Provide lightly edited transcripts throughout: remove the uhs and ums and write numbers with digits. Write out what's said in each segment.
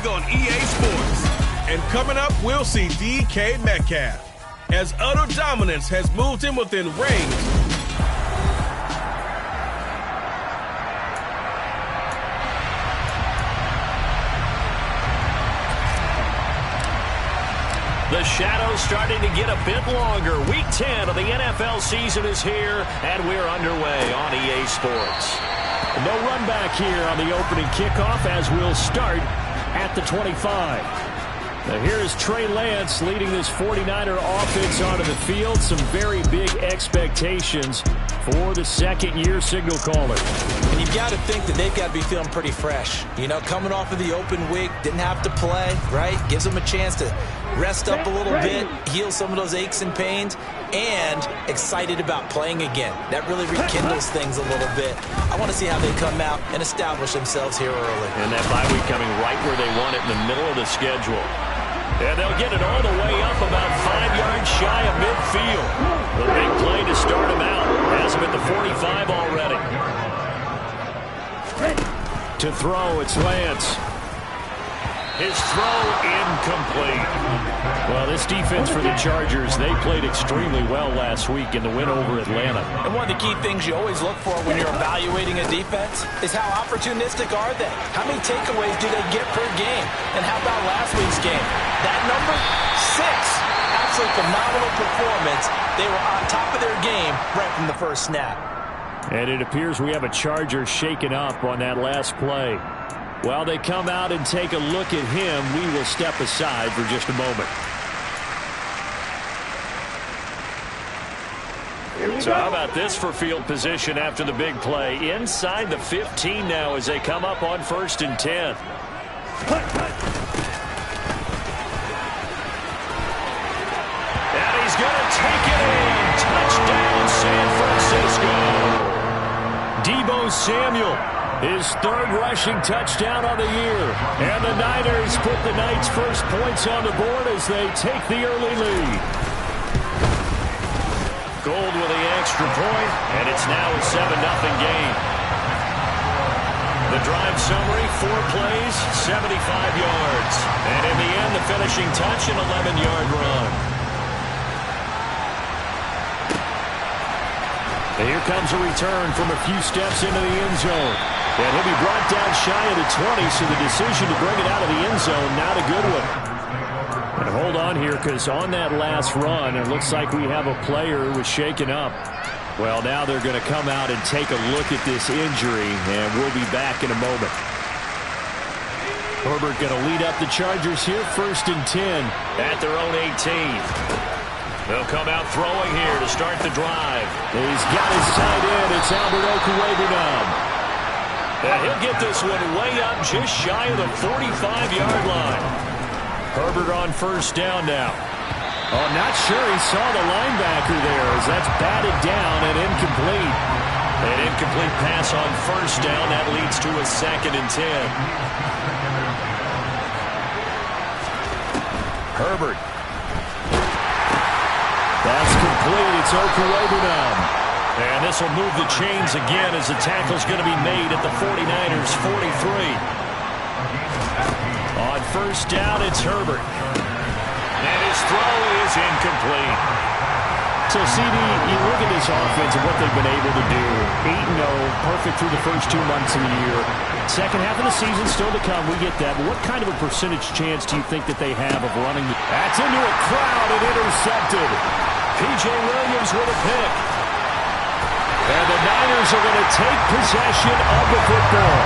League on EA Sports. And coming up, we'll see DK Metcalf as utter dominance has moved him within range. The shadow's starting to get a bit longer. Week 10 of the NFL season is here, and we're underway on EA Sports. No run back here on the opening kickoff as we'll start at the 25. Now here is Trey Lance leading this 49er offense onto the field. Some very big expectations for the second-year signal caller. And you've got to think that they've got to be feeling pretty fresh. You know, coming off of the open week, didn't have to play, right? Gives them a chance to rest up a little bit, heal some of those aches and pains, and excited about playing again. That really rekindles things a little bit. I want to see how they come out and establish themselves here early. And that bye week coming right where they want it in the middle of the schedule. And they'll get it all the way up about 5 yards shy of midfield. The big play to start him out. Has him at the 45 already. To throw, it's Lance. His throw incomplete. Well, this defense for the Chargers, they played extremely well last week in the win over Atlanta. And one of the key things you always look for when you're evaluating a defense is how opportunistic are they? How many takeaways do they get per game? And how about last week's game? That number, 6. Absolutely phenomenal performance. They were on top of their game right from the first snap. And it appears we have a Charger shaken up on that last play. While they come out and take a look at him, we will step aside for just a moment. So how about this for field position after the big play? Inside the 15 now as they come up on 1st and 10. And he's going to take it in. Touchdown, San Francisco. Deebo Samuel. His 3rd rushing touchdown on the year. And the Niners put the Knights' first points on the board as they take the early lead. Gold with the extra point, and it's now a 7-0 game. The drive summary, 4 plays, 75 yards. And in the end, the finishing touch, an 11-yard run. And here comes a return from a few steps into the end zone. And he'll be brought down shy of the 20, so the decision to bring it out of the end zone, not a good one. And hold on here, because on that last run, it looks like we have a player who was shaken up. Well, now they're going to come out and take a look at this injury, and we'll be back in a moment. Herbert going to lead up the Chargers here, 1st and 10 at their own 18. They'll come out throwing here to start the drive. He's got his tight end. It's Albert Okwuegbunam. And he'll get this one way up just shy of the 45-yard line. Herbert on 1st down now. Oh, not sure he saw the linebacker there as that's batted down and incomplete. An incomplete pass on 1st down. That leads to a 2nd and 10. Herbert. That's complete. It's Okwuegbunam. And this will move the chains again as the tackle's going to be made at the 49ers' 43. On 1st down, it's Herbert. And his throw is incomplete. So, CD, you look at this offense and what they've been able to do. 8-0, perfect through the first 2 months of the year. Second half of the season still to come, we get that. But what kind of a percentage chance do you think that they have of running? That's into a crowd and intercepted. P.J. Williams with a pick. And the Niners are going to take possession of the football.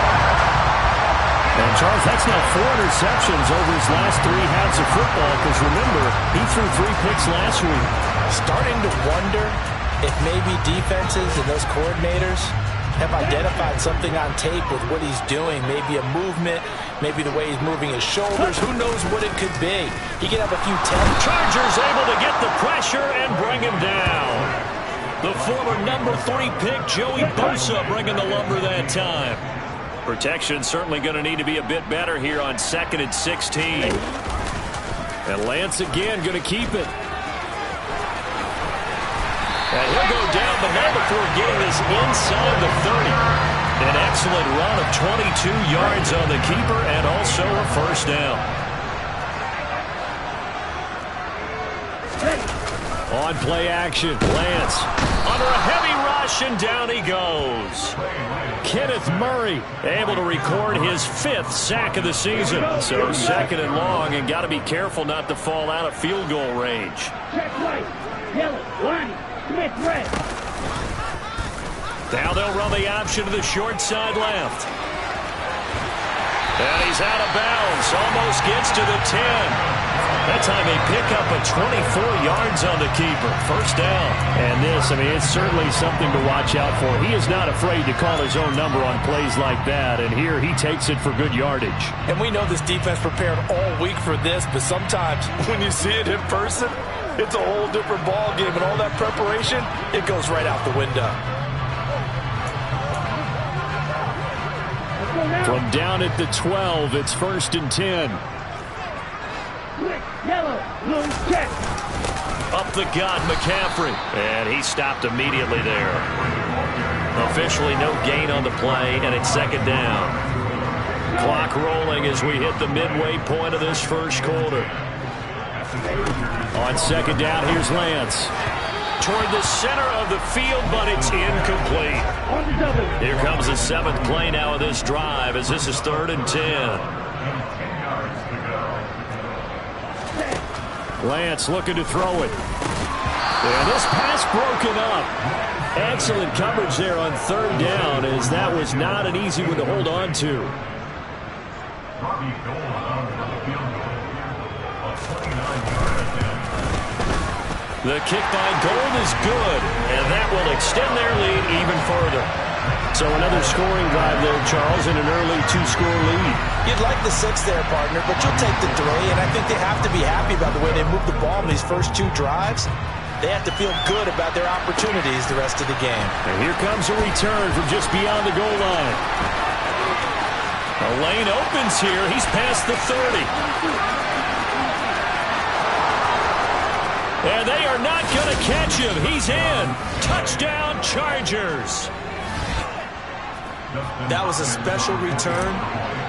And, Charles, that's now 4 interceptions over his last 3 halves of football. Because, remember, he threw 3 picks last week. Starting to wonder if maybe defenses and those coordinators have identified something on tape with what he's doing. Maybe a movement, maybe the way he's moving his shoulders. Who knows what it could be? He could have a few Chargers able to get the pressure and bring him down. The former number 3 pick, Joey Bosa, bringing the lumber that time. Protection certainly going to need to be a bit better here on 2nd and 16. And Lance again going to keep it. And he'll go down, but not before getting this inside the 30. An excellent run of 22 yards on the keeper and also a first down. On play action, Lance under a heavy rush, and down he goes. Kenneth Murray able to record his 5th sack of the season. So 2nd and long, and got to be careful not to fall out of field goal range. Check right. Yellow. Line. Smith red. Now they'll run the option to the short side left. And he's out of bounds. Almost gets to the 10. That time they pick up a 24 yards on the keeper. First down. And this, I mean, it's certainly something to watch out for. He is not afraid to call his own number on plays like that. And here he takes it for good yardage. And we know this defense prepared all week for this, but sometimes when you see it in person, it's a whole different ball game. And all that preparation, it goes right out the window. From down at the 12, it's 1st and 10. Yellow. Blue. Check. Up the gut, McCaffrey. And he stopped immediately there. Officially no gain on the play, and it's 2nd down. Clock rolling as we hit the midway point of this first quarter. On 2nd down, here's Lance. Toward the center of the field, but it's incomplete. Here comes the 7th play now of this drive, as this is 3rd and 10. Lance looking to throw it. And this pass broken up. Excellent coverage there on 3rd down, as that was not an easy one to hold on to. The kick by Gold is good, and that will extend their lead even further. So another scoring drive there, Charles, and an early 2-score lead. You'd like the 6 there, partner, but you'll take the 3, and I think they have to be happy about the way they moved the ball in these first 2 drives. They have to feel good about their opportunities the rest of the game. And here comes a return from just beyond the goal line. A lane opens here. He's past the 30. And they are not going to catch him. He's in. Touchdown, Chargers. That was a special return,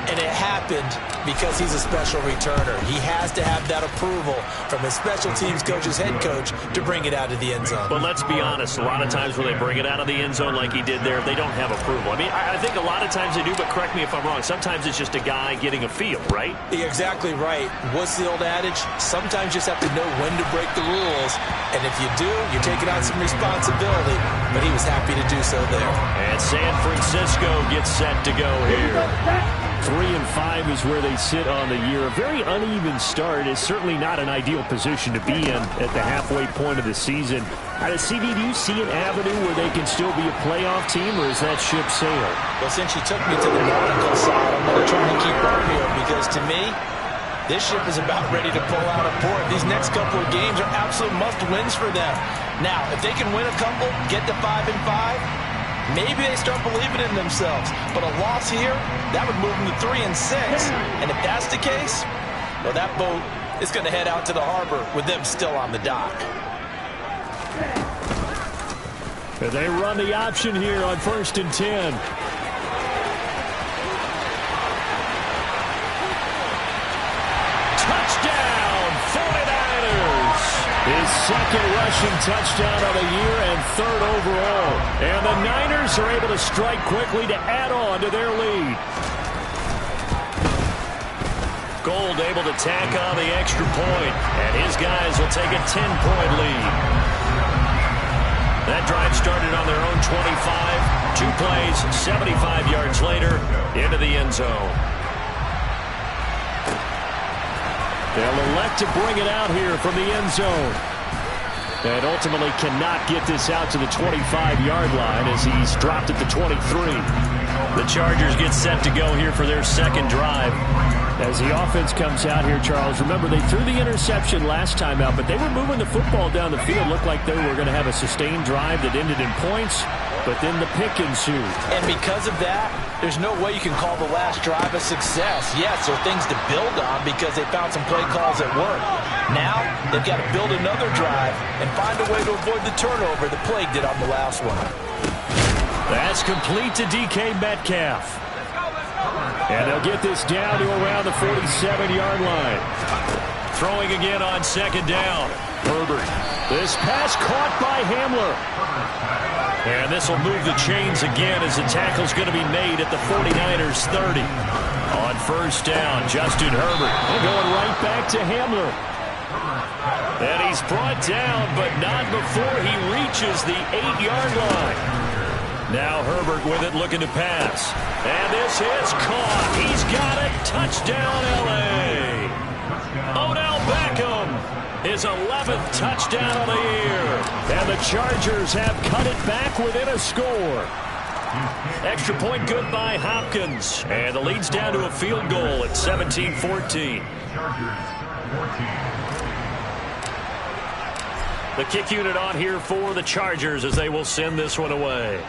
and it happened because he's a special returner. He has to have that approval from his special teams coach's head coach to bring it out of the end zone. But let's be honest, a lot of times when they bring it out of the end zone like he did there, they don't have approval. I mean, I think a lot of times they do, but correct me if I'm wrong. Sometimes it's just a guy getting a feel, right? You're exactly right. What's the old adage? Sometimes you just have to know when to break the rules, and if you do, you're taking on some responsibility. But he was happy to do so there. And San Francisco gets set to go here. 3-5 is where they sit on the year. A very uneven start is certainly not an ideal position to be in at the halfway point of the season. CD, do you see an avenue where they can still be a playoff team, or is that ship sailed? Well, since you took me to the nautical side, I'm going to try and keep up here, because to me, this ship is about ready to pull out of port. These next couple of games are absolute must-wins for them. Now, if they can win a couple, get to 5-5, maybe they start believing in themselves. But a loss here, that would move them to 3-6. And if that's the case, well, that boat is going to head out to the harbor with them still on the dock. And they run the option here on 1st and 10. Touchdown, 49ers! His 2nd rushing touchdown of the year and 3rd overall. And the Niners are able to strike quickly to add on to their lead. Gold able to tack on the extra point, and his guys will take a 10-point lead. That drive started on their own 25. 2 plays, 75 yards later, into the end zone. They'll elect to bring it out here from the end zone. And ultimately cannot get this out to the 25-yard line as he's dropped at the 23. The Chargers get set to go here for their 2nd drive. As the offense comes out here, Charles, remember they threw the interception last time out, but they were moving the football down the field. Looked like they were going to have a sustained drive that ended in points, but then the pick ensued. And because of that, there's no way you can call the last drive a success. Yes, there are things to build on because they found some play calls at work. Now, they've got to build another drive and find a way to avoid the turnover that plagued it on the last one. That's complete to DK Metcalf. And they'll get this down to around the 47-yard line. Throwing again on second down. Herbert. This pass caught by Hamler. And this will move the chains again as the tackle's going to be made at the 49ers 30. On first down, Justin Herbert. And going right back to Hamler. And he's brought down, but not before he reaches the 8-yard line. Now Herbert with it, looking to pass. And this is caught. He's got it. Touchdown, L.A. Odell Beckham, his 11th touchdown of the year. And the Chargers have cut it back within a score. Extra point good by Hopkins. And the lead's down to a field goal at 17-14. The kick unit on here for the Chargers as they will send this one away.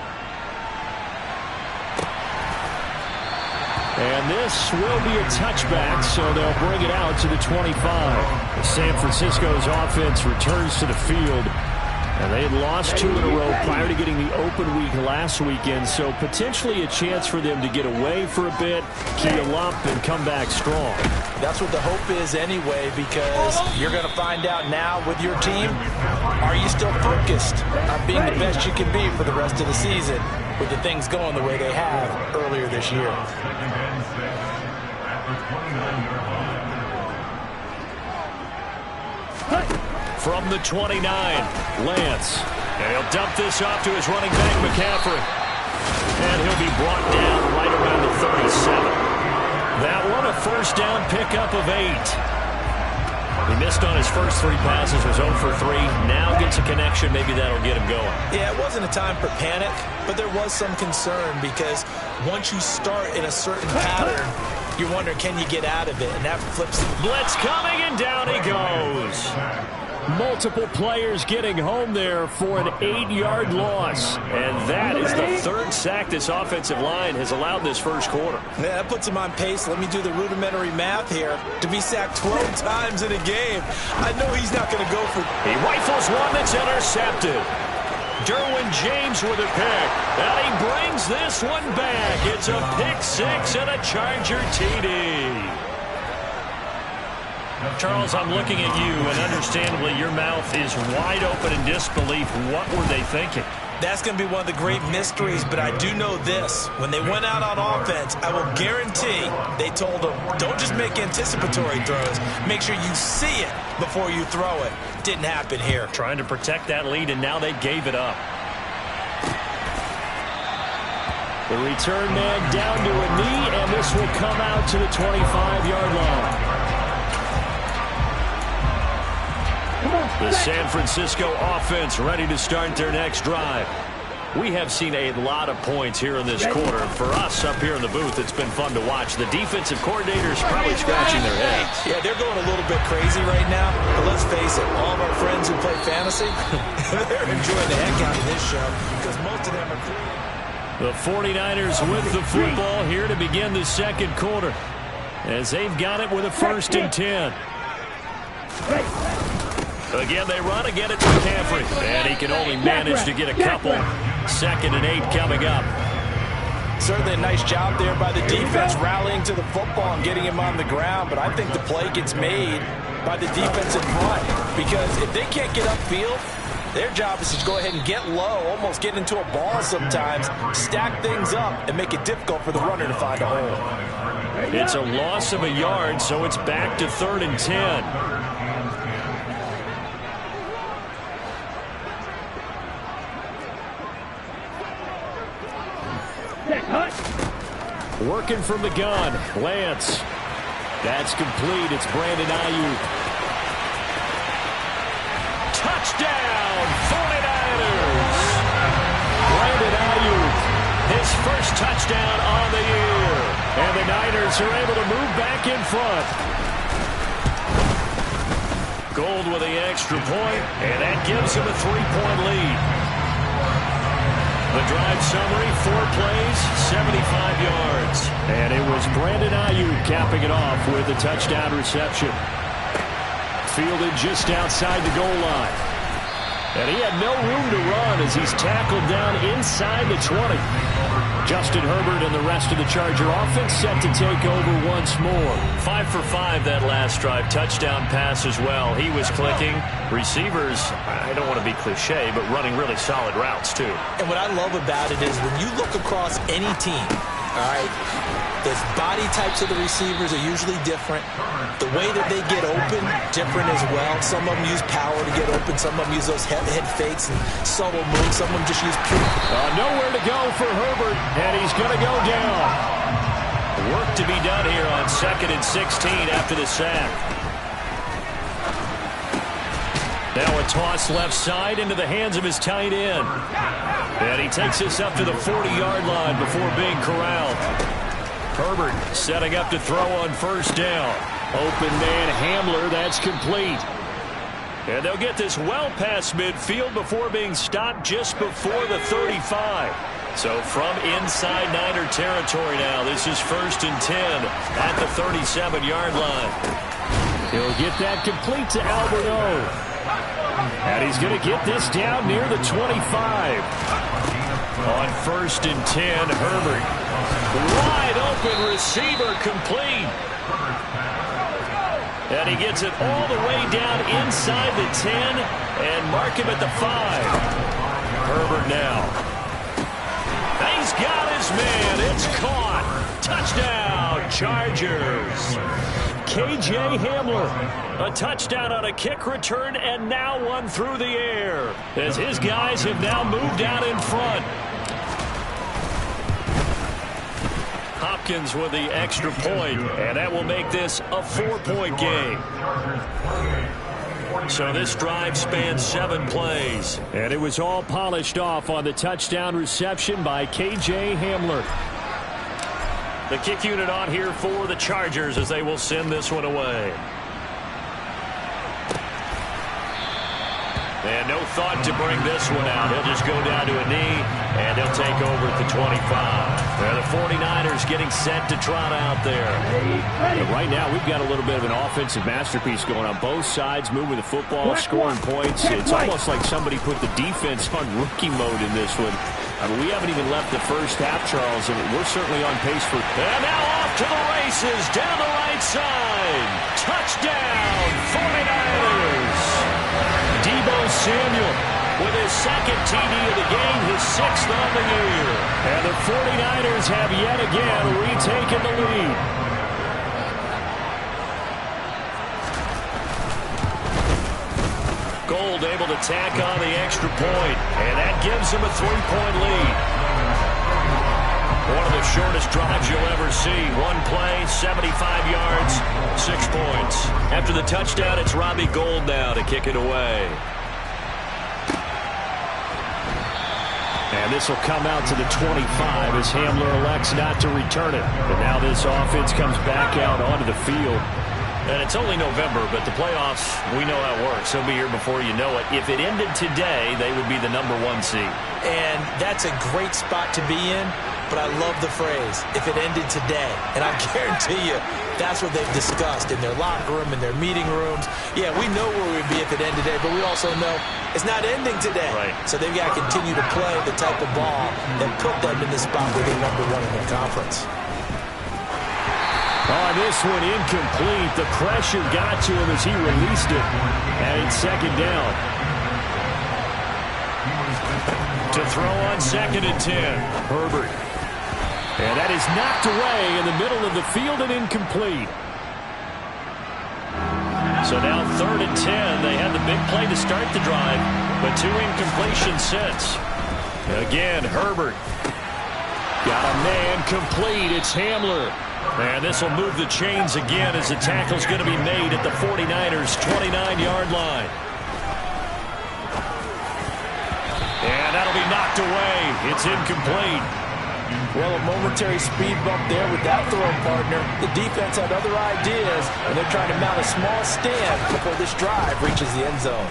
And this will be a touchback, so they'll bring it out to the 25. San Francisco's offense returns to the field. And they had lost 2 in a row prior to getting the open week last weekend, so potentially a chance for them to get away for a bit, keel up, and come back strong. That's what the hope is anyway, because you're going to find out now with your team, are you still focused on being the best you can be for the rest of the season with the things going the way they have earlier this year? From the 29, Lance. And he'll dump this off to his running back, McCaffrey. And he'll be brought down right around the 37. That one, a first down pickup of 8. He missed on his first 3 passes, was 0 for 3. Now gets a connection. Maybe that'll get him going. Yeah, it wasn't a time for panic, but there was some concern because once you start in a certain pattern, you're wondering, can you get out of it? And that flips. Blitz coming, and down he goes. Multiple players getting home there for an 8-yard loss. And that is the 3rd sack this offensive line has allowed this first quarter. Yeah, that puts him on pace. Let me do the rudimentary math here. To be sacked 12 times in a game, I know he's not going to go for... He rifles one that's intercepted. Derwin James with a pick. And he brings this one back. It's a pick-6 and a Charger TD. Charles, I'm looking at you, and understandably your mouth is wide open in disbelief. What were they thinking? That's going to be one of the great mysteries, but I do know this. When they went out on offense, I will guarantee they told them, don't just make anticipatory throws. Make sure you see it before you throw it. Didn't happen here. Trying to protect that lead, and now they gave it up. The return man down to a knee, and this will come out to the 25-yard line. The San Francisco offense ready to start their next drive. We have seen a lot of points here in this quarter. For us up here in the booth, it's been fun to watch. The defensive coordinators probably scratching their heads. Yeah, they're going a little bit crazy right now. But let's face it, all of our friends who play fantasy, they're enjoying the heck out of this show because most of them are free. The 49ers with the football here to begin the second quarter as they've got it with a 1st and 10. Again, they run again at McCaffrey. And he can only manage to get a couple. 2nd and 8 coming up. Certainly a nice job there by the defense rallying to the football and getting him on the ground. But I think the play gets made by the defensive front. Because if they can't get upfield, their job is to go ahead and get low, almost get into a ball sometimes, stack things up, and make it difficult for the runner to find a hole. It's a loss of a yard, so it's back to 3rd and 10. Working from the gun, Lance. That's complete. It's Brandon Ayuk. Touchdown, 49ers. Brandon Ayuk, his first touchdown on the year. And the Niners are able to move back in front. Gold with the extra point, and that gives him a 3-point lead. The drive summary, 4 plays, 75 yards. And it was Brandon Ayuk capping it off with a touchdown reception. Fielded just outside the goal line. And he had no room to run as he's tackled down inside the 20. Justin Herbert and the rest of the Charger offense set to take over once more. 5 for 5 that last drive. Touchdown pass as well. He was clicking. Receivers, I don't want to be cliche, but running really solid routes too. And what I love about it is when you look across any team, all right, the body types of the receivers are usually different. The way that they get open, different as well. Some of them use power to get open. Some of them use those head fakes and subtle moves. Some of them just use pure. Nowhere to go for Herbert, and he's going to go down. Work to be done here on 2nd and 16 after the sack. Now a toss left side into the hands of his tight end. And he takes this up to the 40-yard line before being corralled. Herbert setting up to throw on first down. Open man Hamler, that's complete. And they'll get this well past midfield before being stopped just before the 35. So from inside Niner territory now, this is 1st and 10 at the 37-yard line. He'll get that complete to Alberto. And he's going to get this down near the 25. On 1st and 10, Herbert. Wide open receiver complete. And he gets it all the way down inside the 10 and mark him at the 5. Herbert now. He's got his man. It's caught. Touchdown, Chargers. K.J. Hamler. A touchdown on a kick return and now one through the air as his guys have now moved out in front. Hopkins with the extra point, and that will make this a 4-point game. So this drive spans 7 plays. And it was all polished off on the touchdown reception by K.J. Hamler. The kick unit on here for the Chargers as they will send this one away. And no thought to bring this one out. He'll just go down to a knee, and he'll take over at the 25. And the 49ers getting set to trot out there. But right now, we've got a little bit of an offensive masterpiece going on both sides, moving the football, scoring points. It's almost like somebody put the defense on rookie mode in this one. I mean, we haven't even left the first half, Charles, and we're certainly on pace for... And now off to the races, down the right side. Touchdown, 49ers. Deebo Samuel with his 2nd TD of the game, his 6th on the year. And the 49ers have yet again retaken the lead. Gold able to tack on the extra point, and that gives him a 3-point lead. One of the shortest drives you'll ever see. One play, 75 yards, 6 points. After the touchdown, it's Robbie Gould now to kick it away. And this will come out to the 25 as Hamler elects not to return it. But now this offense comes back out onto the field. And it's only November, but the playoffs, we know how it works. They'll be here before you know it. If it ended today, they would be the #1 seed. And that's a great spot to be in, but I love the phrase, if it ended today. And I guarantee you, that's what they've discussed in their locker room, in their meeting rooms. Yeah, we know where we'd be if it ended today, but we also know it's not ending today. Right. So they've got to continue to play the type of ball that put them in the spot where they're #1 in the conference. On this one, incomplete. The pressure got to him as he released it. And it's 2nd down. To throw on 2nd and 10. Herbert. And that is knocked away in the middle of the field and incomplete. So now 3rd and 10. They had the big play to start the drive, but 2 incompletions since. Again, Herbert. Got a man complete. It's Hamler. And this will move the chains again as the tackle's going to be made at the 49ers' 29-yard line. And that'll be knocked away. It's incomplete. Well, a momentary speed bump there with that throwing partner. The defense had other ideas, and they're trying to mount a small stand before this drive reaches the end zone.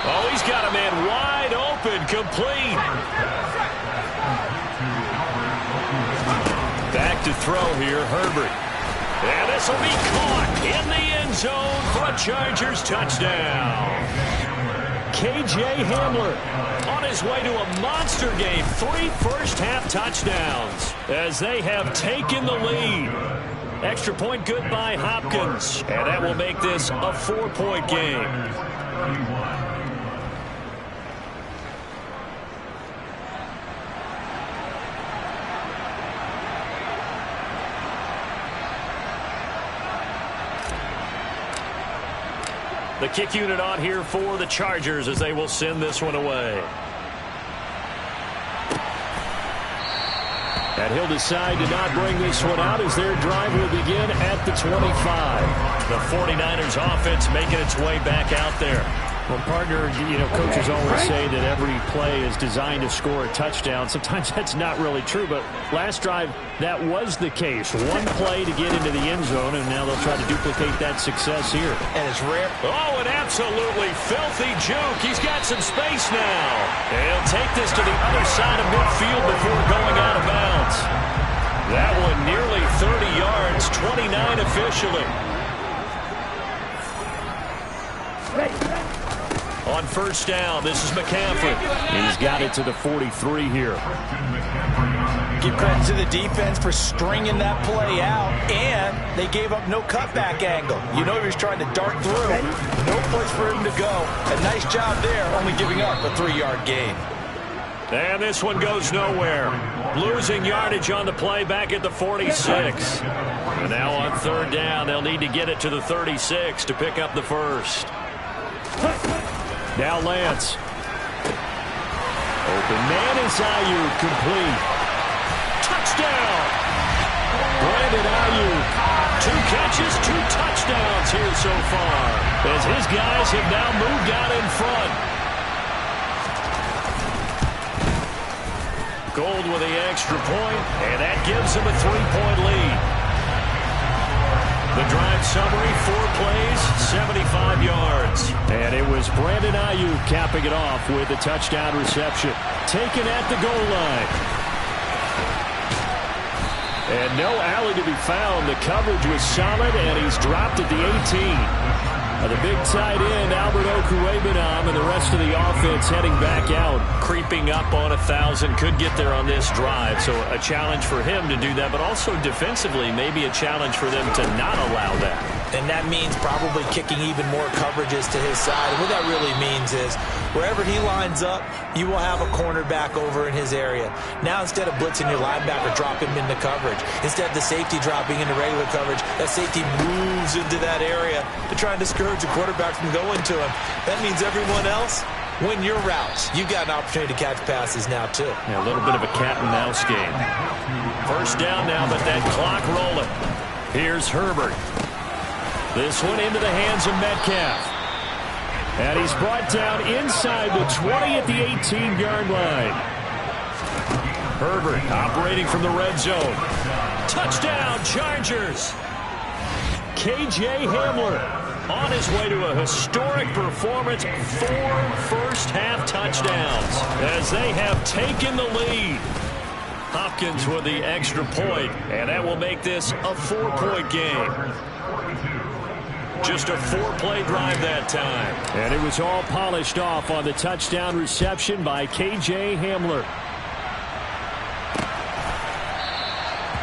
Oh, he's got a man wide open, complete. Back to throw here, Herbert. And This will be caught in the end zone for a Chargers touchdown. K.J. Hamler on his way to a monster game. 3 first-half touchdowns as they have taken the lead. Extra point good by Hopkins, and that will make this a 4-point game. The kick unit on here for the Chargers as they will send this one away. And he'll decide to not bring this one out as their drive will begin at the 25. The 49ers offense making its way back out there. Well, partner, coaches always say that every play is designed to score a touchdown. Sometimes that's not really true, but last drive, that was the case. One play to get into the end zone, and now they'll try to duplicate that success here. And it's rare. Oh, an absolutely filthy juke. He's got some space now. And he'll take this to the other side of midfield before going out of bounds. That one nearly 30 yards, 29 officially. On first down, this is McCaffrey. He's got it to the 43 here. Give credit to the defense for stringing that play out, and they gave up no cutback angle. He was trying to dart through. No place for him to go. A nice job there, only giving up a 3-yard gain. And this one goes nowhere. Losing yardage on the play back at the 46. And now on third down, they'll need to get it to the 36 to pick up the first. Now Lance. Open man is Ayuk, complete. Touchdown! Brandon Ayuk. 2 catches, 2 touchdowns here so far. As his guys have now moved out in front. Gold with the extra point, and that gives him a 3-point lead. The drive summary, 4 plays, 75 yards. And it was Brandon Ayuk capping it off with a touchdown reception. Taken at the goal line. And no alley to be found. The coverage was solid, and he's dropped at the 18. The big tight end, Albert Okuebenam, and the rest of the offense heading back out. Creeping up on 1,000, could get there on this drive. So a challenge for him to do that, but also defensively, maybe a challenge for them to not allow that. And that means probably kicking even more coverages to his side. And what that really means is wherever he lines up, you will have a cornerback over in his area. Now instead of blitzing your linebacker, drop him into coverage. Instead of the safety dropping into regular coverage, that safety moves into that area to try and discourage the quarterback from going to him. That means everyone else, win your routes. You've got an opportunity to catch passes now, too. Yeah, a little bit of a cat-and-mouse game. First down now, but that clock rolling. Here's Herbert. This one into the hands of Metcalf. And he's brought down inside the 20 at the 18-yard line. Herbert operating from the red zone. Touchdown, Chargers. K.J. Hamler on his way to a historic performance. 4 first-half touchdowns as they have taken the lead. Hopkins with the extra point, and that will make this a 4-point game. Just a 4-play drive that time. And it was all polished off on the touchdown reception by K.J. Hamler.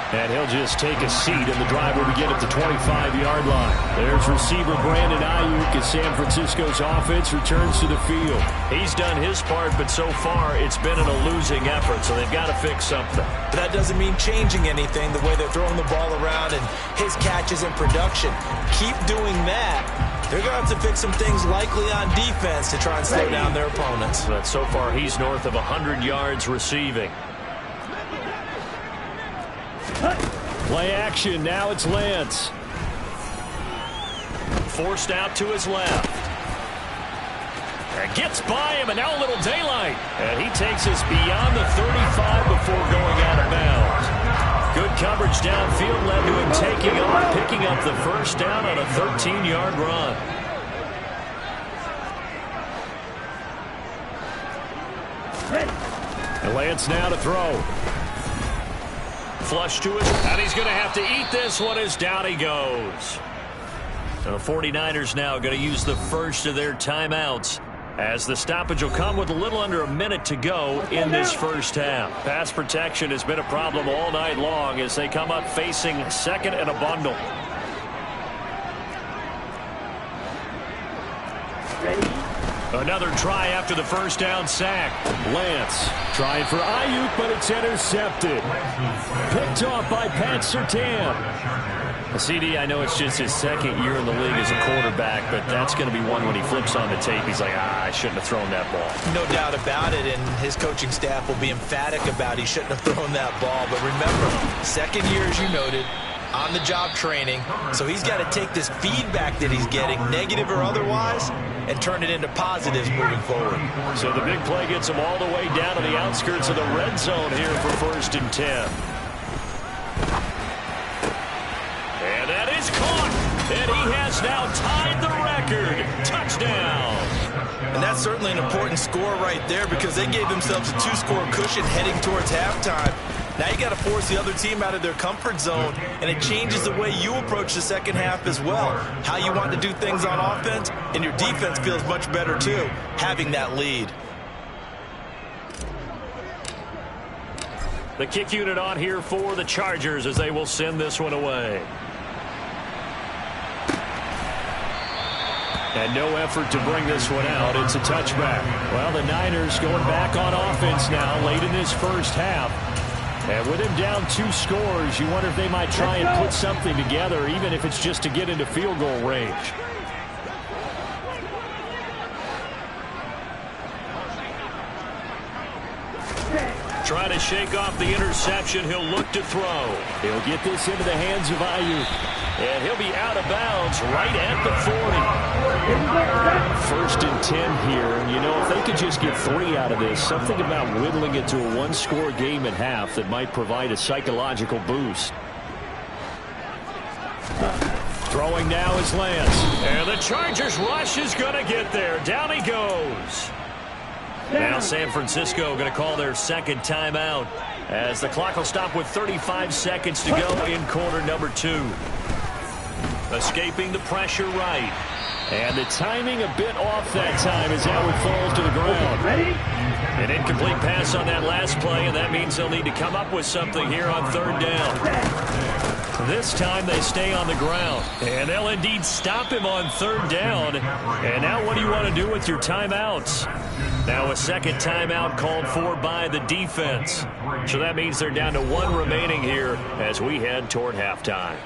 And he'll just take a seat, and the drive will begin at the 25-yard line. There's receiver Brandon Ayuk as San Francisco's offense returns to the field. He's done his part, but so far it's been in a losing effort, so they've got to fix something. But that doesn't mean changing anything, the way they're throwing the ball around and his catches and production. Keep doing that. They're going to have to fix some things likely on defense to try and slow down their opponents. But so far he's north of 100 yards receiving. Play action. Now it's Lance. Forced out to his left. And gets by him, and now a little daylight. And he takes us beyond the 35 before going out of bounds. Good coverage downfield led to him taking off, picking up the first down on a 13-yard run. And Lance now to throw. flush to his, and he's going to have to eat this one as down he goes. The 49ers now going to use the first of their timeouts, as the stoppage will come with a little under a minute to go in this first half. Pass protection has been a problem all night long as they come up facing second and a bundle. Another try after the first down sack. Lance trying for Ayuk, but it's intercepted. Picked off by Pat Surtain. CD, I know it's just his second year in the league as a quarterback, but that's going to be one when he flips on the tape. He's like, I shouldn't have thrown that ball. No doubt about it, and his coaching staff will be emphatic about he shouldn't have thrown that ball. But remember, second year, as you noted, on-the-job training, so he's got to take this feedback that he's getting, negative or otherwise, and turn it into positives moving forward. So the big play gets him all the way down to the outskirts of the red zone here for 1st and 10. And that is caught, and he has now tied the record. Touchdown. And that's certainly an important score right there because they gave themselves a 2-score cushion heading towards halftime. Now you got to force the other team out of their comfort zone, and it changes the way you approach the second half as well. How you want to do things on offense, and your defense feels much better too, having that lead. The kick unit on here for the Chargers as they will send this one away. And no effort to bring this one out. It's a touchback. Well, the Niners going back on offense now late in this first half. And with him down 2 scores, you wonder if they might try and put something together, even if it's just to get into field goal range. Trying to shake off the interception. He'll look to throw. He'll get this into the hands of Ayuk. And he'll be out of bounds right at the 40. 1st and 10 here. And, you know, if they could just get 3 out of this, something about whittling it to a 1-score game at half that might provide a psychological boost. Throwing now is Lance. And the Chargers rush is going to get there. Down he goes. Now San Francisco going to call their second timeout as the clock will stop with 35 seconds to go in quarter number 2. Escaping the pressure right. And the timing a bit off that time as Howard falls to the ground. An incomplete pass on that last play, and that means they'll need to come up with something here on 3rd down. This time they stay on the ground, and they'll indeed stop him on 3rd down. And now what do you want to do with your timeouts? Now a second timeout called for by the defense. So that means they're down to 1 remaining here as we head toward halftime.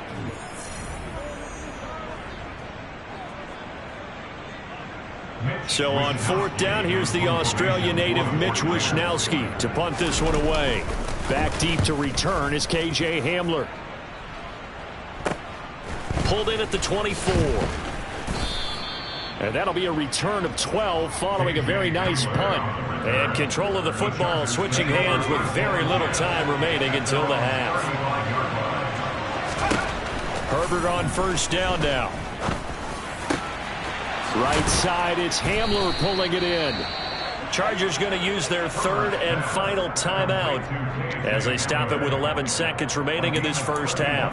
So on 4th down, here's the Australia native Mitch Wishnowsky to punt this one away. Back deep to return is KJ Hamler. Pulled in at the 24. And that'll be a return of 12 following a very nice punt. And control of the football switching hands with very little time remaining until the half. Herbert on 1st down now. Right side, it's Hamler pulling it in. Chargers going to use their 3rd and final timeout as they stop it with 11 seconds remaining in this first half.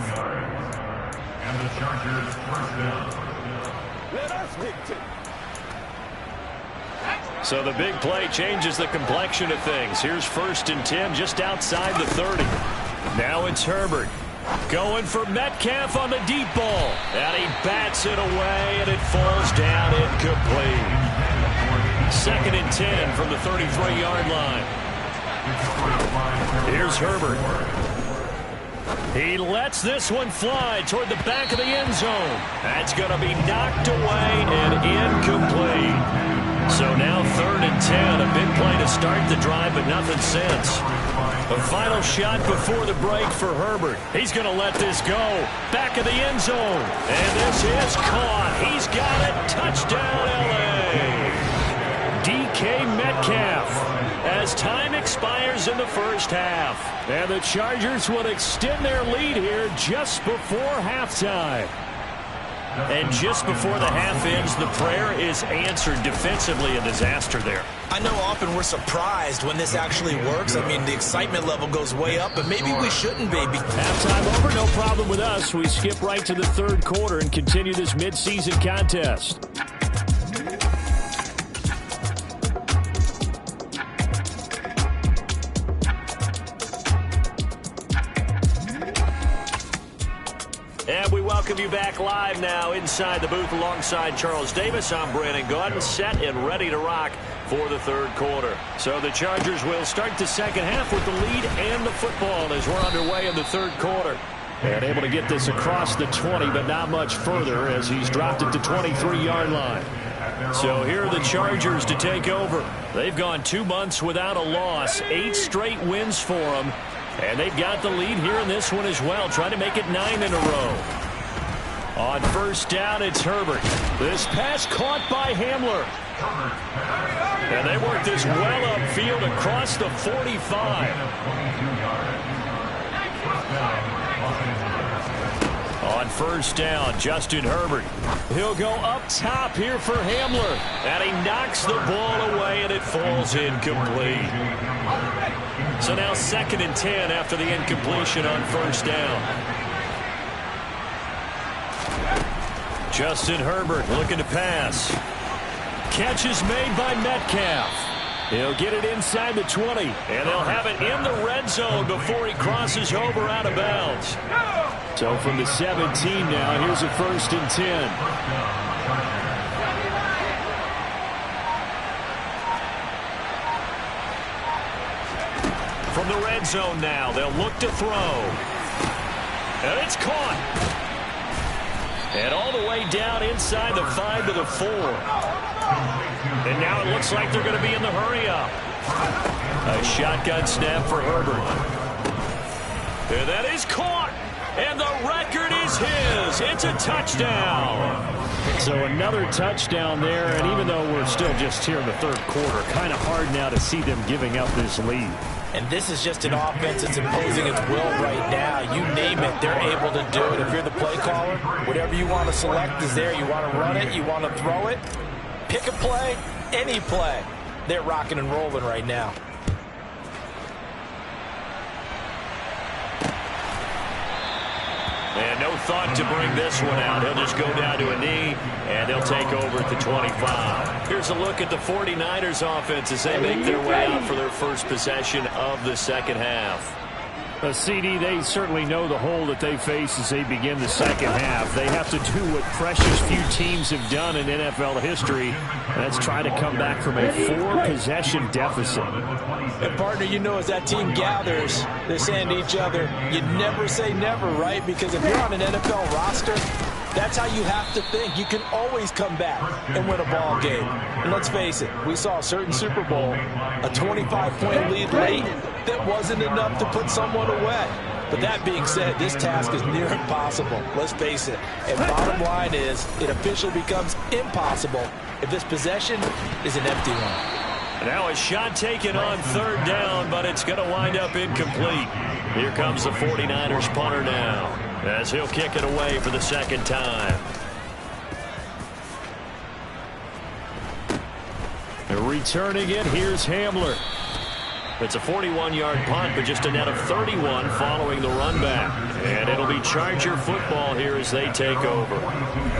And the Chargers first down. So the big play changes the complexion of things. Here's 1st and 10 just outside the 30. Now it's Herbert. Going for Metcalf on the deep ball. And he bats it away, and it falls down incomplete. 2nd and 10 from the 33-yard line. Here's Herbert. He lets this one fly toward the back of the end zone. That's going to be knocked away and incomplete. So now 3rd and 10. A big play to start the drive, but nothing since. The final shot before the break for Herbert. He's going to let this go. Back of the end zone. And this is caught. He's got it. Touchdown, L.A. DK Metcalf as time expires in the first half. And the Chargers will extend their lead here just before halftime. And just before the half ends, the prayer is answered. Defensively, a disaster there. I know often we're surprised when this actually works. I mean, the excitement level goes way up, but maybe we shouldn't, baby. Halftime over, no problem with us. We skip right to the third quarter and continue this midseason contest. And we welcome you back live now inside the booth alongside Charles Davis. I'm Brandon Gaudin, set and ready to rock for the third quarter. So the Chargers will start the second half with the lead and the football as we're underway in the third quarter. And able to get this across the 20, but not much further as he's dropped it to 23-yard line. So here are the Chargers to take over. They've gone 2 months without a loss, 8 straight wins for them. And they've got the lead here in this one as well, trying to make it 9 in a row. On first down, it's Herbert. This pass caught by Hamler. And they work this well upfield across the 45. On first down, Justin Herbert. He'll go up top here for Hamler. And he knocks the ball away, and it falls incomplete. So now 2nd and 10 after the incompletion on first down. Justin Herbert looking to pass. Catch is made by Metcalf. He'll get it inside the 20, and they'll have it in the red zone before he crosses over out of bounds. So from the 17 now, here's a 1st and 10. From the red zone now, they'll look to throw. And it's caught. And all the way down inside the 5 to the 4. And now it looks like they're going to be in the hurry-up. A shotgun snap for Herbert. And that is caught. And the record is his. It's a touchdown. So another touchdown there, and even though we're still just here in the third quarter, kind of hard now to see them giving up this lead. And this is just an offense that's imposing its will right now. You name it, they're able to do it. If you're the play caller, whatever you want to select is there. You want to run it, you want to throw it, pick a play, any play. They're rocking and rolling right now. And no thought to bring this one out. He'll just go down to a knee, and they'll take over at the 25. Here's a look at the 49ers offense as they make their way out for their first possession of the second half. CD, they certainly know the hole that they face as they begin the second half. They have to do what precious few teams have done in NFL history, and that's try to come back from a 4-possession deficit. And, partner, you know, as that team gathers, they're saying to each other, you never say never, right? Because if you're on an NFL roster, that's how you have to think. You can always come back and win a ball game. And let's face it, we saw a certain Super Bowl, a 25-point lead late that wasn't enough to put someone away. But that being said, this task is near impossible. Let's face it. And bottom line is, it officially becomes impossible if this possession is an empty one. Now a shot taken on third down, but it's going to wind up incomplete. Here comes the 49ers punter now, as he'll kick it away for the second time. Returning it, here's Hamler. It's a 41-yard punt, but just a net of 31 following the run back. And it'll be Charger football here as they take over.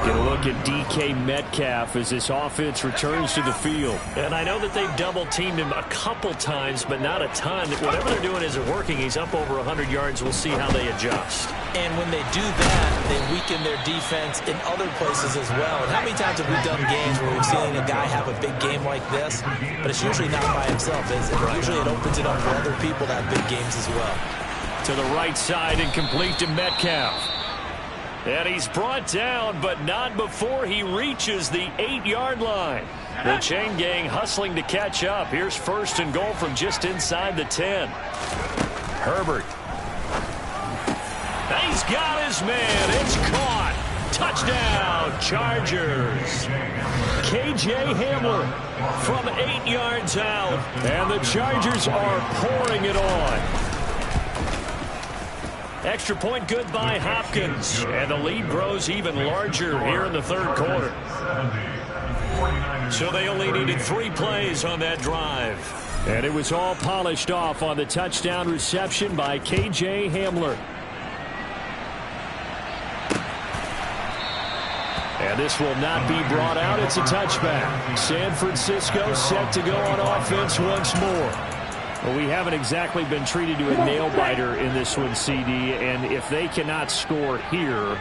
Get a look at DK Metcalf as this offense returns to the field. And I know that they've double-teamed him a couple times, but not a ton. Whatever they're doing isn't working. He's up over 100 yards. We'll see how they adjust. And when they do that, they weaken their defense in other places as well. And how many times have we done games where we've seen a guy have a big game like this? But it's usually not by himself, is it? Usually it opens it up for other people to have big games as well. To the right side and complete to Metcalf. And he's brought down, but not before he reaches the 8-yard line. The chain gang hustling to catch up. Here's 1st and goal from just inside the 10. Herbert. He's got his man. It's caught. Touchdown, Chargers. KJ Hamler from 8 yards out. And the Chargers are pouring it on. Extra point good by Hopkins. And the lead grows even larger here in the third quarter. So they only needed 3 plays on that drive. And it was all polished off on the touchdown reception by K.J. Hamler. And this will not be brought out. It's a touchback. San Francisco set to go on offense once more. Well, we haven't exactly been treated to a nail-biter in this one, CD. And if they cannot score here,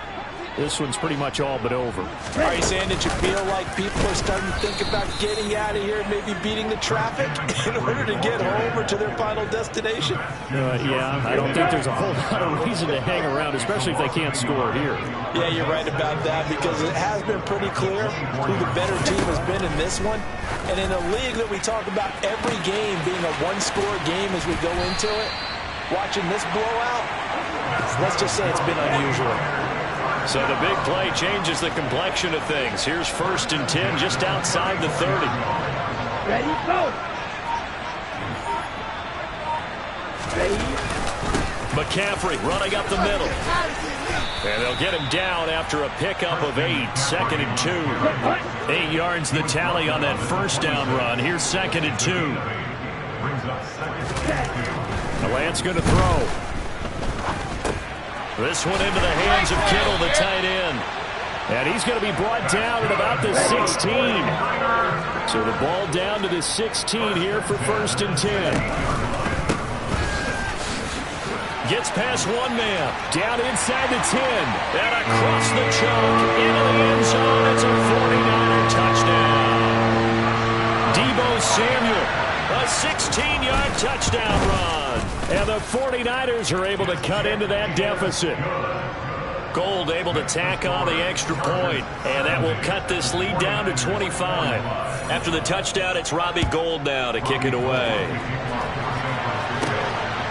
this one's pretty much all but over. Are you saying that you feel like people are starting to think about getting out of here and maybe beating the traffic in order to get home or to their final destination? Yeah, I don't think there's a whole lot of reason to hang around, especially if they can't score here. Yeah, you're right about that, because it has been pretty clear who the better team has been in this one. And in a league that we talk about every game being a one-score game as we go into it, watching this blowout, let's just say it's been unusual. So the big play changes the complexion of things. Here's 1st and 10 just outside the 30. Ready, go. Ready. McCaffrey running up the middle. And they'll get him down after a pickup of 8. 2nd and 2. 8 yards the tally on that first down run. Here's 2nd and 2. Lance going to throw. This one into the hands of Kittle, the tight end. And he's going to be brought down at about the 16. So the ball down to the 16 here for 1st and 10. Gets past one man. Down inside the 10. And across the chalk into the end zone. It's a 49er touchdown. Deebo Samuel, a 16-yard touchdown run. And the 49ers are able to cut into that deficit. Gold able to tack on the extra point, and that will cut this lead down to 25. After the touchdown, it's Robbie Gould now to kick it away.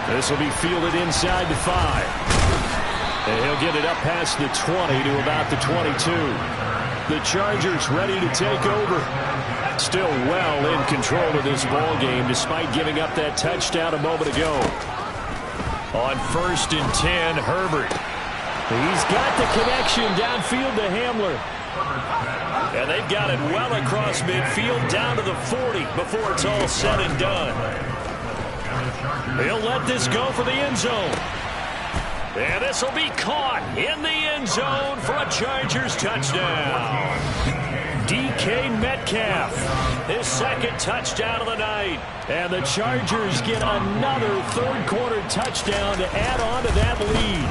This will be fielded inside the 5. And he'll get it up past the 20 to about the 22. The Chargers ready to take over. Still well in control of this ball game despite giving up that touchdown a moment ago. On 1st and 10, Herbert. He's got the connection downfield to Hamler. And they've got it well across midfield down to the 40 before it's all said and done. He'll let this go for the end zone. And this will be caught in the end zone for a Chargers touchdown. DK Metcalf, his 2nd touchdown of the night. And the Chargers get another third-quarter touchdown to add on to that lead.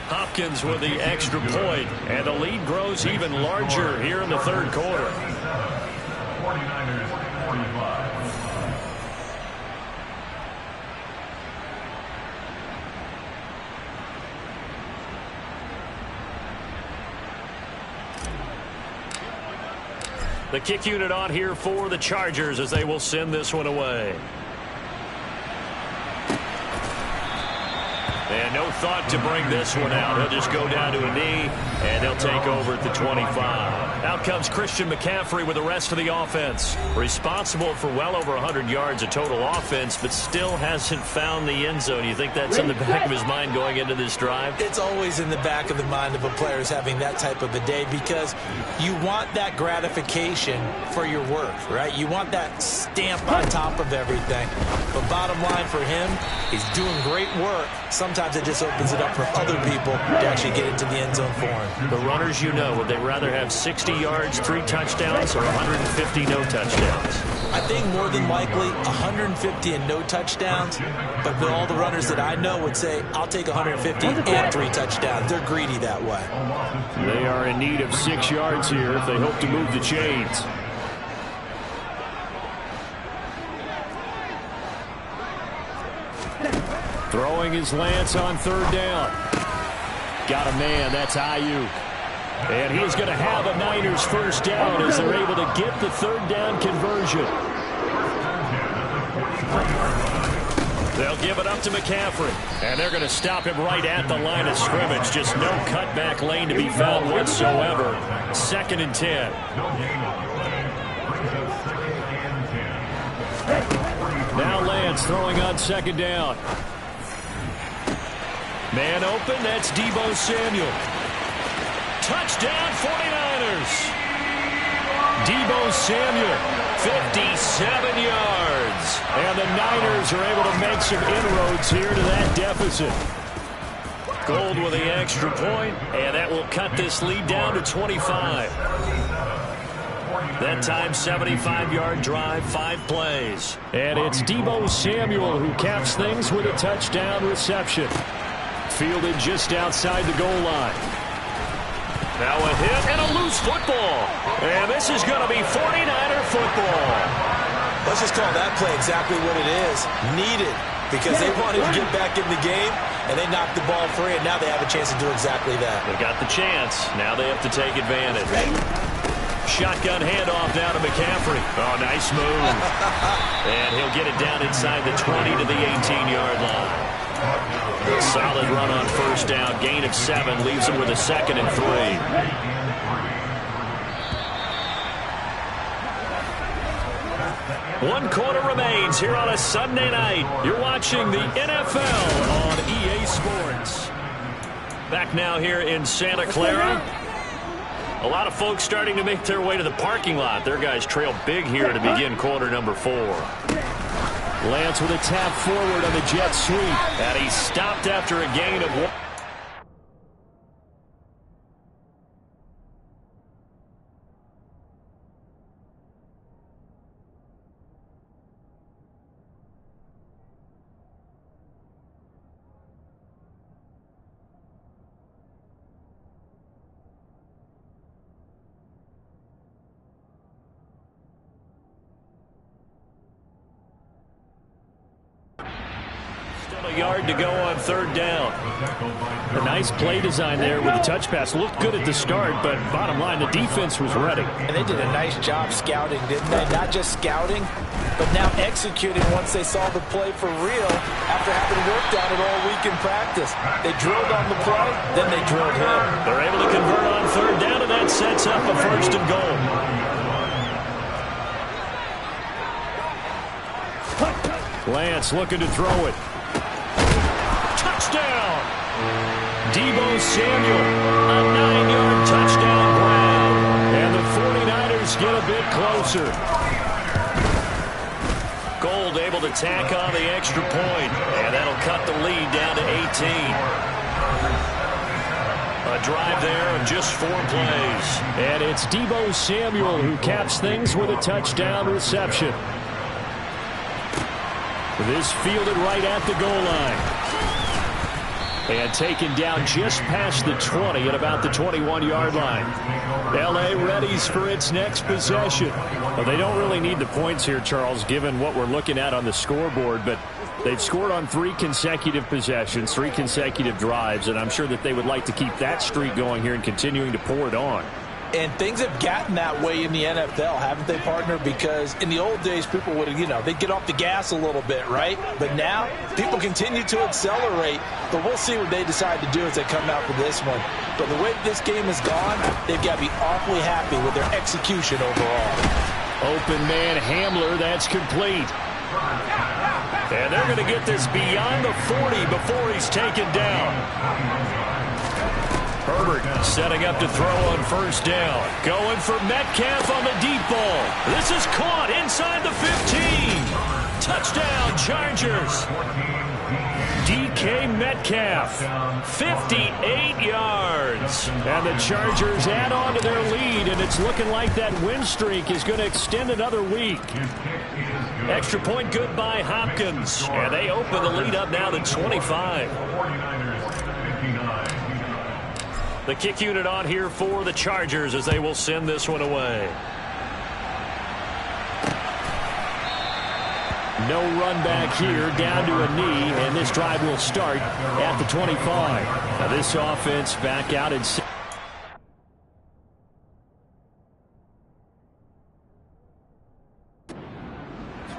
Hopkins with the extra point, and the lead grows even larger here in the third quarter. 49ers 45. The kick unit on here for the Chargers as they will send this one away. And no thought to bring this one out. He'll just go down to a knee, and they'll take over at the 25. Out comes Christian McCaffrey with the rest of the offense. Responsible for well over 100 yards of total offense, but still hasn't found the end zone. You think that's in the back of his mind going into this drive? It's always in the back of the mind of a player who's having that type of a day, because you want that gratification for your work, right? You want that stamp on top of everything. But bottom line for him, he's doing great work. Sometimes it just opens it up for other people to actually get into the end zone for him. The runners, you know, would they rather have 60 yards, 3 touchdowns, or 150 no touchdowns? I think more than likely 150 and no touchdowns, but all the runners that I know would say, I'll take 150 and 3 touchdowns. They're greedy that way. They are in need of 6 yards here if they hope to move the chains. Throwing his Lance on 3rd down. Got a man, that's Ayuk. And he's going to have a Niners first down as they're able to get the 3rd down conversion. They'll give it up to McCaffrey. And they're going to stop him right at the line of scrimmage. Just no cutback lane to be found whatsoever. 2nd and 10. Now Lance throwing on 2nd down. Man open, that's Deebo Samuel. Touchdown 49ers. Deebo Samuel, 57 yards. And the Niners are able to make some inroads here to that deficit. Gold with the extra point, and that will cut this lead down to 25. That time, 75-yard drive, 5 plays. And it's Deebo Samuel who caps things with a touchdown reception. Fielded just outside the goal line. Now a hit and a loose football. And this is going to be 49er football. Let's just call that play exactly what it is. Needed, because they wanted to get back in the game, and they knocked the ball free, and now they have a chance to do exactly that. They got the chance. Now they have to take advantage. Shotgun handoff down to McCaffrey. Oh, nice move. And he'll get it down inside the 20 to the 18-yard line. A solid run on first down. Gain of 7 leaves him with a 2nd and 3. One quarter remains here on a Sunday night. You're watching the NFL on EA Sports. Back now here in Santa Clara. A lot of folks starting to make their way to the parking lot. Their guys trail big here to begin quarter number 4. Lance with a tap forward on the jet sweep. And he stopped after a gain of 1. A yard to go on third down. A nice play design there with the touch pass. Looked good at the start, but bottom line, the defense was ready. And they did a nice job scouting, didn't they? Not just scouting, but now executing once they saw the play for real after having worked on it all week in practice. They drilled on the play, then they drilled him. They're able to convert on third down, and that sets up a 1st and goal. Lance looking to throw it. Touchdown! Deebo Samuel, a 9-yard touchdown grab. And the 49ers get a bit closer. Gold able to tack on the extra point, and that'll cut the lead down to 18. A drive there of just 4 plays. And it's Deebo Samuel who caps things with a touchdown reception. This fielded right at the goal line. And taken down just past the 20 at about the 21-yard line. L.A. readies for its next possession. Well, they don't really need the points here, Charles, given what we're looking at on the scoreboard, but they've scored on 3 consecutive possessions, 3 consecutive drives, and I'm sure that they would like to keep that streak going here and continuing to pour it on. And things have gotten that way in the NFL, haven't they, partner? Because in the old days, people would, they'd get off the gas a little bit, right? But now, people continue to accelerate. But we'll see what they decide to do as they come out for this one. But the way this game has gone, they've got to be awfully happy with their execution overall. Open man Hamler, that's complete. And they're going to get this beyond the 40 before he's taken down. Herbert setting up to throw on first down. Going for Metcalf on the deep ball. This is caught inside the 15. Touchdown, Chargers. DK Metcalf, 58 yards. And the Chargers add on to their lead, and it's looking like that win streak is going to extend another week. Extra point good by Hopkins. And they open the lead up now to 25. The kick unit on here for the Chargers as they will send this one away. No run back here, down to a knee, and this drive will start at the 25. Now this offense back out in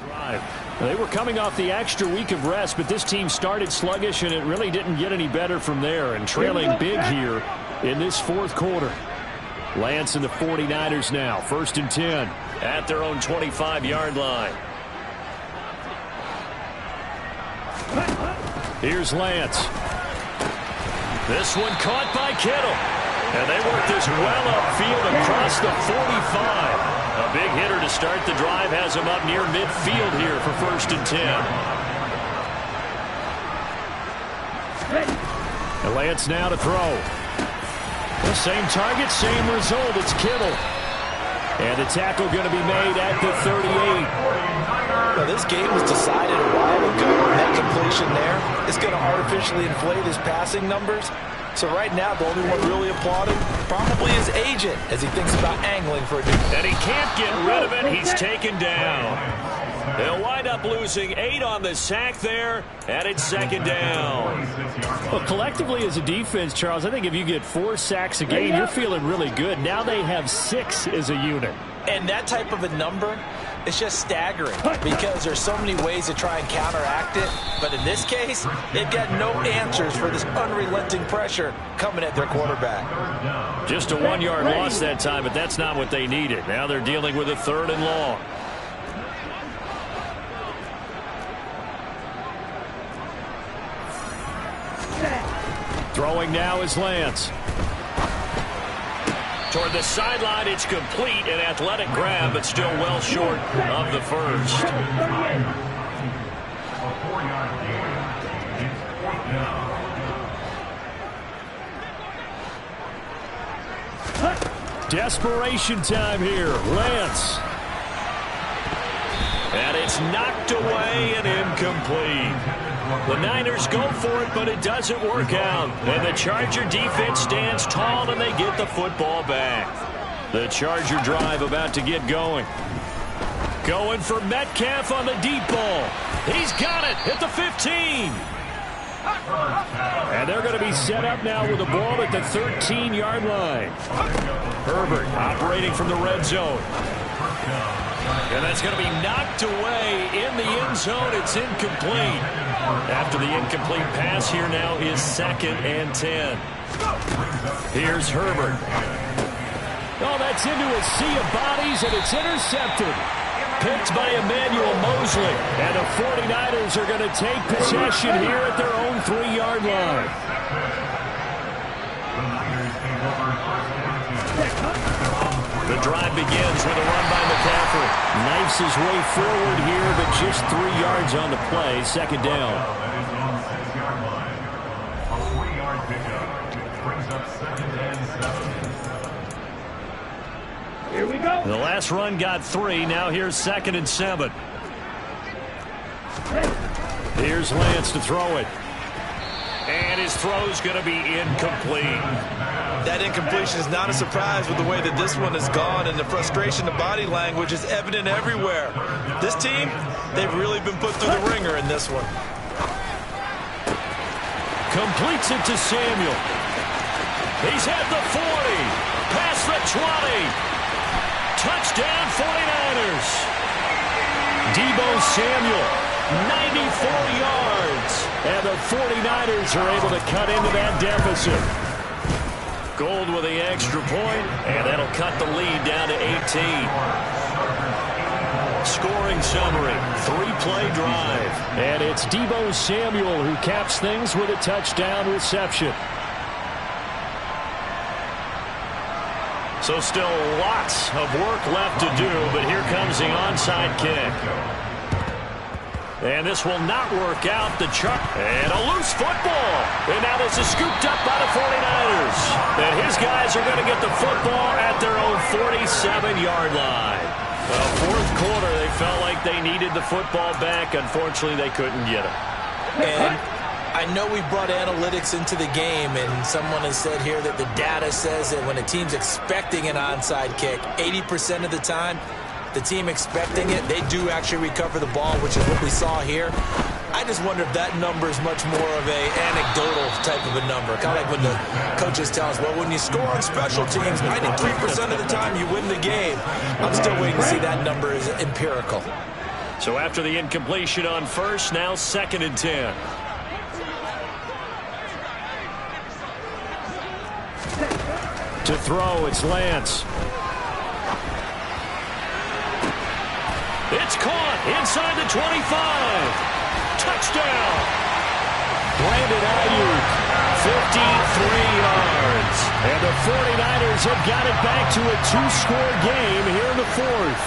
drive. They were coming off the extra week of rest, but this team started sluggish, and it really didn't get any better from there, and trailing big here in this 4th quarter. Lance and the 49ers now, 1st and 10 at their own 25-yard line. Here's Lance. This one caught by Kittle. And they work this well upfield across the 45. A big hitter to start the drive has him up near midfield here for 1st and 10. And Lance now to throw. The same target, same result. It's Kittle. And the tackle going to be made at the 38. Well, this game was decided a while ago. That completion there is going to artificially inflate his passing numbers. So right now, the only one really applauding probably his agent as he thinks about angling for a new. And he can't get rid of it. He's taken down. They'll wind up losing 8 on the sack there, and it's 2nd down. Well, collectively as a defense, Charles, I think if you get 4 sacks a game, you're feeling really good. Now they have 6 as a unit. And that type of a number, it's just staggering because there's so many ways to try and counteract it. But in this case, they've got no answers for this unrelenting pressure coming at their quarterback. Just a 1-yard loss that time, but that's not what they needed. Now they're dealing with a 3rd and long. Throwing now is Lance. Toward the sideline, it's complete. An athletic grab, but still well short of the first. A 4-yard gain. It's 4th down. Desperation time here. Lance. And it's knocked away and incomplete. The Niners go for it, but it doesn't work out. And the Charger defense stands tall, and they get the football back. The Charger drive about to get going. Going for Metcalf on the deep ball. He's got it at the 15. And they're going to be set up now with the ball at the 13-yard line. Herbert operating from the red zone. And that's going to be knocked away in the end zone. It's incomplete. After the incomplete pass, here now is 2nd and 10. Here's Herbert. Oh, that's into a sea of bodies, and it's intercepted. Picked by Emmanuel Mosley. And the 49ers are going to take possession here at their own 3-yard line. The drive begins with a run by McCaffrey. Knifes his way forward here, but just 3 yards on the play. 2nd down. That is on the 6-yard line. A 3-yard pickup brings up 2nd and 7. Here we go. The last run got 3. Now here's 2nd and 7. Here's Lance to throw it. And his throw's going to be incomplete. That incompletion is not a surprise with the way that this one has gone, and the frustration, the body language is evident everywhere. This team, they've really been put through the ringer in this one. Completes it to Samuel. He's at the 40. Past the 20. Touchdown 49ers. Deebo Samuel, 94 yards. And the 49ers are able to cut into that deficit. Gold with the extra point, and that'll cut the lead down to 18. Scoring summary, 3-play drive. And it's Deebo Samuel who caps things with a touchdown reception. So still lots of work left to do, but here comes the onside kick. And this will not work out. And a loose football. And now this is scooped up by the 49ers. And his guys are going to get the football at their own 47-yard line. Well, 4th quarter, they felt like they needed the football back. Unfortunately, they couldn't get it. And I know we brought analytics into the game, and someone has said here that the data says that when a team's expecting an onside kick, 80% of the time, the team expecting it, they do actually recover the ball, which is what we saw here. I just wonder if that number is much more of a anecdotal type of a number. Kind of like when the coaches tell us, well, when you score on special teams, 93% of the time you win the game. I'm still waiting to see that number is empirical. So after the incompletion on first, now 2nd and 10. To throw, it's Lance. It's caught inside the 25. Touchdown. Brandon Ayuk, 53 yards. And the 49ers have got it back to a two-score game here in the fourth.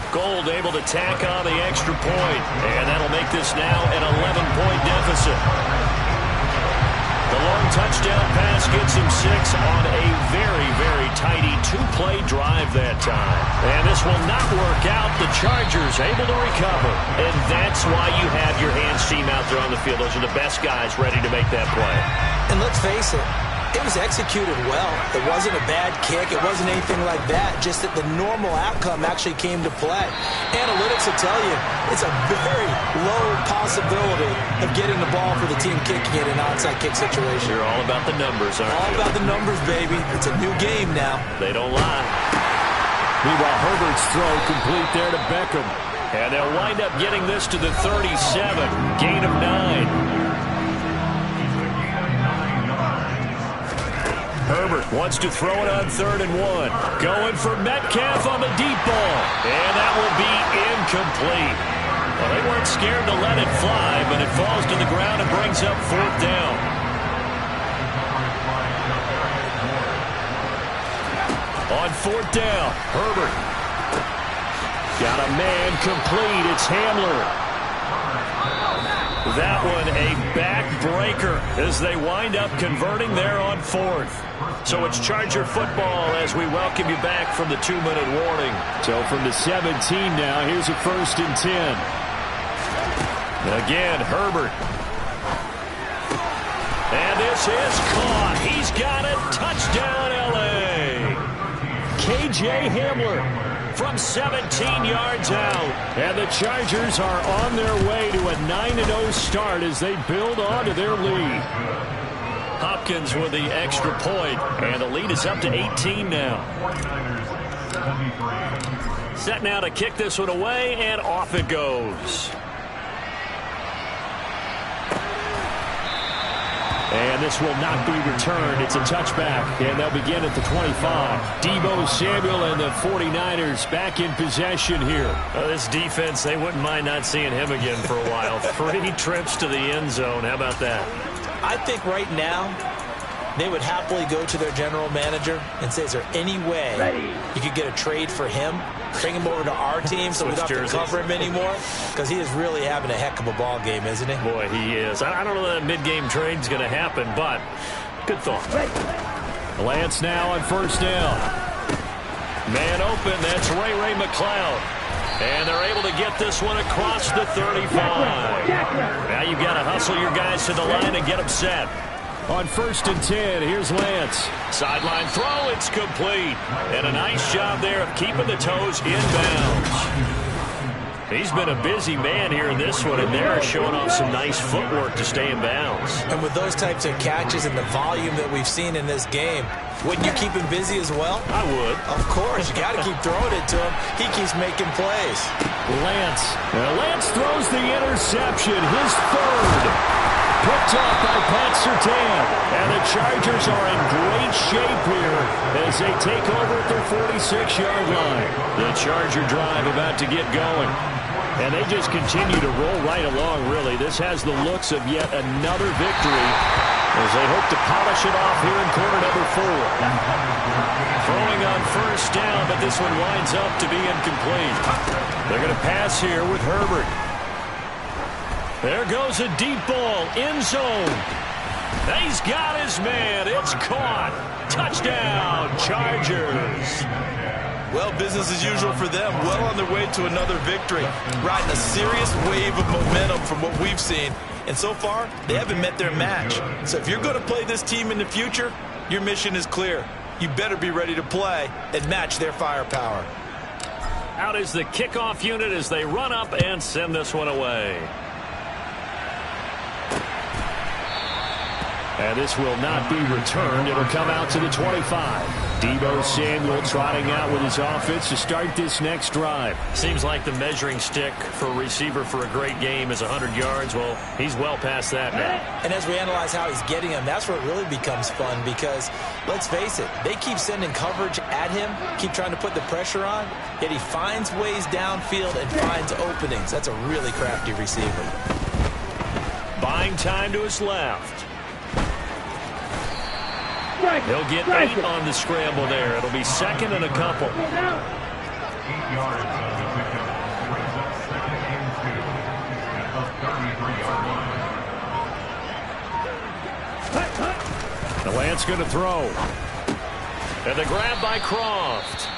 Gold able to tack on the extra point, and that'll make this now an 11-point deficit. The long touchdown pass gets him 6 on a very, very tidy two-play drive that time. And this will not work out. The Chargers able to recover. And that's why you have your hands team out there on the field. Those are the best guys ready to make that play. And let's face it, it was executed well. It wasn't a bad kick. It wasn't anything like that. Just that the normal outcome actually came to play. Analytics will tell you it's a very low possibility of getting the ball for the team kicking it in an onside kick situation. You're all about the numbers, aren't you? All about the numbers, baby. It's a new game now. They don't lie. Meanwhile, Herbert's throw complete there to Beckham. And they'll wind up getting this to the 37. Gain of 9. Herbert wants to throw it on 3rd and 1. Going for Metcalf on the deep ball. And that will be incomplete. Well, they weren't scared to let it fly, but it falls to the ground and brings up 4th down. On 4th down, Herbert. Got a man complete. It's Hamler. That one a backbreaker as they wind up converting there on 4th. So it's Charger football as we welcome you back from the 2-minute warning. So from the 17 now, here's a 1st and 10. Again, Herbert. And this is caught. He's got it. Touchdown, L.A. K.J. Hamler from 17 yards out. And the Chargers are on their way to a 9-0 start as they build on to their lead. Hopkins with the extra point, and the lead is up to 18 now. Set now to kick this one away, and off it goes. And this will not be returned. It's a touchback, and they'll begin at the 25. Deebo Samuel and the 49ers back in possession here. This defense, they wouldn't mind not seeing him again for a while. 3 trips to the end zone. How about that? I think right now they would happily go to their general manager and say, is there any way you could get a trade for him? Bring him over to our team so we don't have to cover him anymore? Because he is really having a heck of a ball game, isn't he? Boy, he is. I don't know that mid-game trade's going to happen, but good thought. Lance now on 1st down. Man open, that's Ray McLeod. And they're able to get this one across the 35. Now you've got to hustle your guys to the line and get them set. On 1st and 10, here's Lance. Sideline throw, it's complete. And a nice job there of keeping the toes in bounds. He's been a busy man here in this one, and they're showing off some nice footwork to stay in bounds. And with those types of catches and the volume that we've seen in this game, wouldn't you keep him busy as well? I would. Of course. You got to keep throwing it to him. He keeps making plays. Lance throws the interception, his 3rd. Picked off by Pat Surtain. And the Chargers are in great shape here as they take over at their 46-yard line. The Charger drive about to get going. And they just continue to roll right along, really. This has the looks of yet another victory as they hope to polish it off here in quarter number 4. Throwing on 1st down, but this one winds up to be incomplete. They're going to pass here with Herbert. There goes a deep ball, end zone. He's got his man. It's caught. Touchdown, Chargers. Well, business as usual for them. Well on their way to another victory. Riding a serious wave of momentum from what we've seen. And so far, they haven't met their match. So if you're going to play this team in the future, your mission is clear. You better be ready to play and match their firepower. Out is the kickoff unit as they run up and send this one away. And this will not be returned. It'll come out to the 25. Deebo Samuel trotting out with his offense to start this next drive. Seems like the measuring stick for a receiver for a great game is 100 yards. Well, he's well past that now. And as we analyze how he's getting them, that's where it really becomes fun because, let's face it, they keep sending coverage at him, keep trying to put the pressure on, yet he finds ways downfield and finds openings. That's a really crafty receiver. Buying time to his left. He'll get 8 on the scramble there. It'll be second and a couple. 8 yards on the pickup. Brings up second and 2 at the 33-yard line. The Lance going to throw. And the grab by Croft.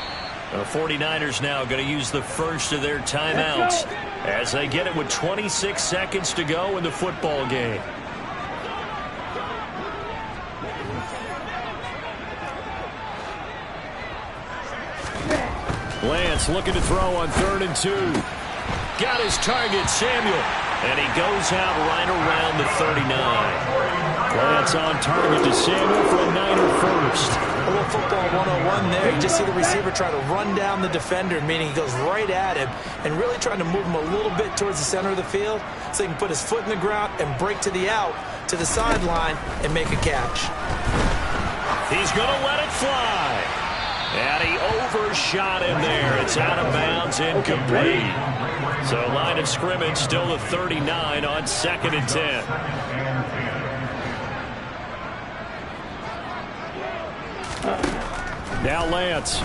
The 49ers now going to use the first of their timeouts as they get it with 26 seconds to go in the football game. Lance looking to throw on 3rd and 2. Got his target, Samuel. And he goes out right around the 39. Lance on target to Samuel for a Niner first. A little football 101 there. You just see the receiver try to run down the defender, meaning he goes right at him and really trying to move him a little bit towards the center of the field so he can put his foot in the ground and break to the out, to the sideline, and make a catch. He's going to let it fly. And he overshot him there. It's out of bounds, incomplete. So line of scrimmage still the 39 on 2nd and 10. Now Lance.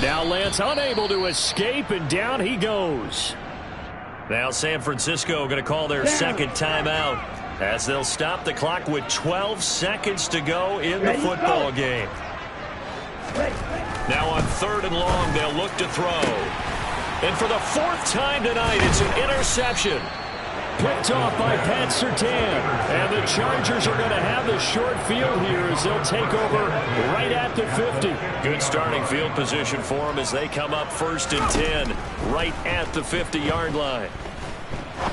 Now Lance unable to escape, and down he goes. Now San Francisco going to call their second timeout as they'll stop the clock with 12 seconds to go in the football game. Now on 3rd and long, they'll look to throw. And for the 4th time tonight, it's an interception. Picked off by Pat Surtain. And the Chargers are going to have the short field here as they'll take over right at the 50. Good starting field position for them as they come up 1st and 10 right at the 50-yard line.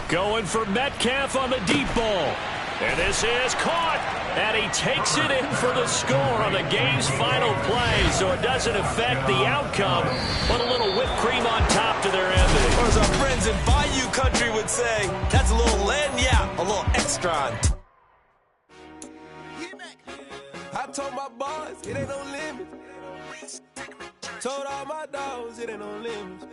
Going for Metcalf on the deep ball. And this is caught. And he takes it in for the score on the game's final play. So it doesn't affect the outcome, but a little whipped cream on top to their ending. Or as our friends in Bayou Country would say, that's a little lagniappe, a little extra. I told my boys, it ain't no limit. Told all my dogs, it ain't no limit.